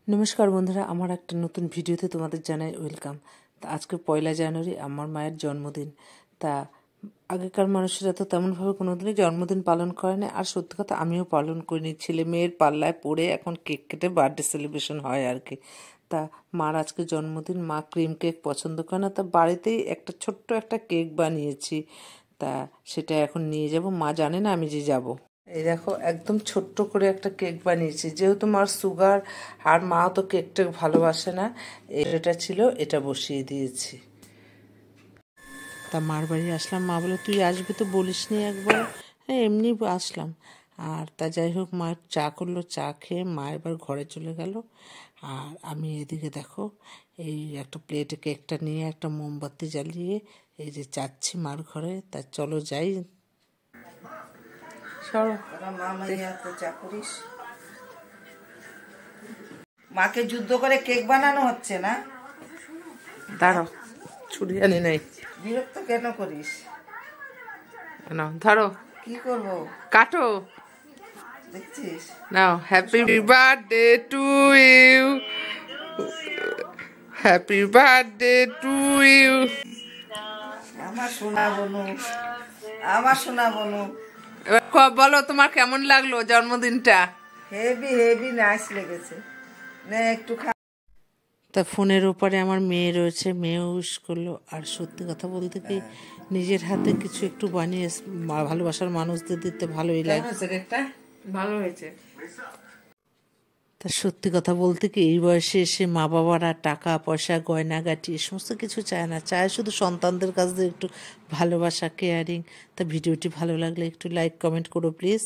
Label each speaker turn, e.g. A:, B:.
A: নমস্কার বন্ধুরা, আমার একটা নতুন ভিডিওতে তোমাদের জানাই ওয়েলকাম। তা আজকে 1 জানুয়ারি আমার মায়ের জন্মদিন। তা আগেকার মানুষেরা তো তেমনভাবে কোনোদিনই জন্মদিন পালন করে না, আর সত্যি কথা আমিও পালন করিনি। ছেলে মেয়ের পাল্লায় পড়ে এখন কেক কেটে বার্থডে সেলিব্রেশন হয় আর কি। তা মার আজকে জন্মদিন, মা ক্রিম কেক পছন্দ করে না, তা বাড়িতেই একটা ছোট্ট একটা কেক বানিয়েছি। তা সেটা এখন নিয়ে যাব, মা জানে না আমি যে যাব। এই দেখো, একদম ছোট্ট করে একটা কেক বানিয়েছি, যেহেতু মার সুগার আর মা তো কেকটা ভালোবাসে না। এটা ছিল, এটা বসিয়ে দিয়েছি। তা মার বাড়ি আসলাম, মা বলে তুই আসবি তো বলিসনি একবার। হ্যাঁ, এমনি আসলাম। আর তা যাই হোক, মা চা করলো, চা খেয়ে মা এবার ঘরে চলে গেল। আর আমি এদিকে দেখো, এই একটা প্লেটে কেকটা নিয়ে একটা মোমবাতি জ্বালিয়ে এই যে যাচ্ছি মার ঘরে। তা চলো যাই।
B: মাকে যুদ্ধ করে কেক বানানো হচ্ছে না?
A: দাঁড়াও, ছুরি আনি নাই।
B: বিরক্ত কেন করিস?
A: নাও ধরো,
B: কি করব?
A: কাটো।
B: দেখছিস?
A: নাও, happy birthday to you, happy birthday to you.
B: আমার সোনা বনু, আমার সোনা বনু।
A: এবার বলো তোমার কেমন লাগলো জন্মদিনটা?
B: হেভি হেভি নাইস লেগেছে। নে একটু খা।
A: তা ফোনের ওপারে আমার মেয়ে রয়েছে, মেয়ে উইশ করলো। আর সত্যি কথা বলতে কি, নিজের হাতে কিছু একটু বানিয়ে ভালোবাসার মানুষদের দিতে ভালোই লাগে।
B: কেকটা ভালো হয়েছে।
A: তা সত্যি কথা বলতে কি, এই বয়সে এসে মা বাবারা টাকা পয়সা গয়নাগাটি এ সমস্ত কিছু চায় না, চায় শুধু সন্তানদের কাছ থেকে একটু ভালোবাসা, কেয়ারিং। তা ভিডিওটি ভালো লাগলে একটু লাইক কমেন্ট করো প্লিজ।